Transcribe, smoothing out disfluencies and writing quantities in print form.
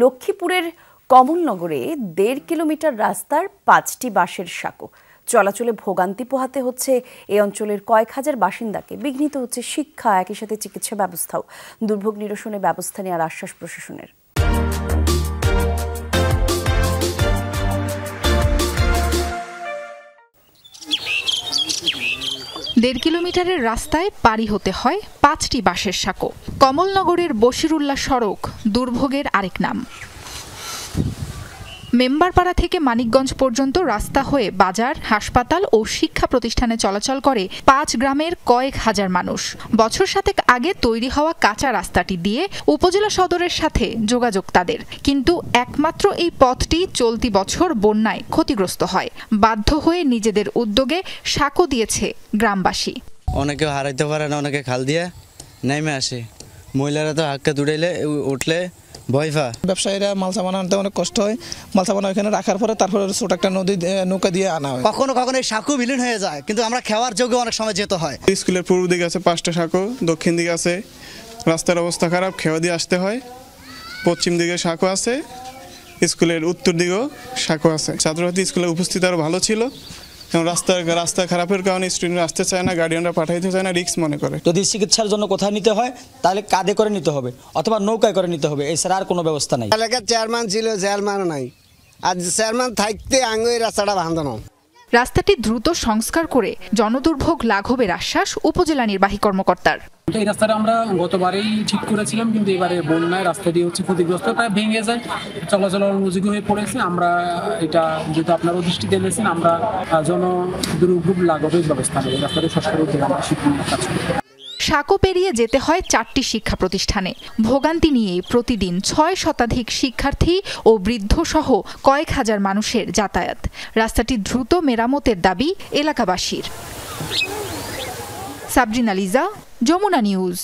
লক্ষ্মীপুরের কমলনগরে ১.৫ কিলোমিটার রাস্তার ৫টি বাঁশের সাঁকো। চলাচলে ভোগান্তি পোহাতে হচ্ছে এই অঞ্চলের কয়েক হাজার বাসিন্দাকে। বিঘ্নিত হচ্ছে শিক্ষা, একই সাথে চিকিৎসা ব্যবস্থাও। দুর্ভোগ নিরসনে ব্যবস্থা নেওয়ার আশ্বাস প্রশাসনের। ১.৫ কিলোমিটারের রাস্তায় পাড়ি হতে হয় ৫টি বাঁশের সাঁকো। কমলনগরের বশিরুল্লাহ সড়ক দুর্ভোগের আরেক নাম। মেম্বারপাড়া থেকে মানিকগঞ্জ পর্যন্ত রাস্তা হয়ে বাজার, হাসপাতাল ও শিক্ষা প্রতিষ্ঠানে চলাচল করে ৫ গ্রামের কয়েক হাজার মানুষ। বছর ৭ আগে তৈরি হওয়া কাঁচা রাস্তাটি দিয়ে উপজেলা সদরের সাথে যোগাযোগ তাদের, কিন্তু একমাত্র এই পথটি চলতি বছর বন্যায় ক্ষতিগ্রস্ত হয়। বাধ্য হয়ে নিজেদের উদ্যোগে সাঁকো দিয়েছে গ্রামবাসী। অনেকে হারাইতে পারে না, অনেকে খাল দিয়ে নেমে আসে। মহিলারা তো হাক্কা দুড়াইলে উঠলে ভয় পা। ব্যবসায়ীরা মাল সামান আনতে অনেক কষ্ট হয়। মাল সামান ওইখানে রাখার পরে তারপরে ছোট একটা নৌকা দিয়ে আনা হয়। কখনো কখনো এই সাঁকো বিলীন হয়ে যায়, কিন্তু আমরা খাওয়ার যোগ্য অনেক সময় যেতে হয়। স্কুলের পূর্ব দিকে আছে 5টা সাঁকো, দক্ষিণ দিকে আছে, রাস্তার অবস্থা খারাপ, খেওয়া দিয়ে আসতে হয়। পশ্চিম দিকে সাঁকো আছে, স্কুলের উত্তর দিকেও সাঁকো আছে। ছাত্রছাত্রী স্কুলে উপস্থিতি আরও ভালো ছিল। রাস্তা খারাপের কারণে স্টুডেন্ট আসতে চায় না, গার্ডিয়ানরা পাঠাইতে চায় না, রিস্ক মনে করে। যদি চিকিৎসার জন্য কোথাও নিতে হয় তাহলে কাঁধে করে নিতে হবে অথবা নৌকায় করে নিতে হবে, এছাড়া আর কোনো ব্যবস্থা নাই। এলাকার চেয়ারম্যান ছিল, চেয়ারম্যানও নাই। আর চেয়ারম্যান থাকতে আঙ্গুই রাস্তাটা ভাঙানো। রাস্তাটি দ্রুত সংস্কার করে জনদুর্ভোগ লাঘবের আশ্বাস উপজেলা নির্বাহী কর্মকর্তার। এই রাস্তাটা আমরা গতবারেই ঠিক করেছিলাম, কিন্তু এবারে বন্যায় রাস্তাটি হচ্ছে ক্ষতিগ্রস্ত, তাই ভেঙে যায়, চলাচল অনুযোগী হয়ে পড়েছে। আমরা এটা যেহেতু আপনারও দৃষ্টিতে এনেছেন, আমরা জনদুর্ভোগ লাঘবের ব্যবস্থা নেব। রাস্তাটি সংস্কার করতে আমরা কাজ করি। সাঁকো পেরিয়ে যেতে হয় 4টি শিক্ষা প্রতিষ্ঠানে। ভোগান্তি নিয়ে প্রতিদিন 6 শতাধিক শিক্ষার্থী ও বৃদ্ধ সহ কয়েক হাজার মানুষের যাতায়াত। রাস্তাটি দ্রুত মেরামতের দাবি এলাকাবাসীর। সাবরিনা লিজা, যমুনা নিউজ।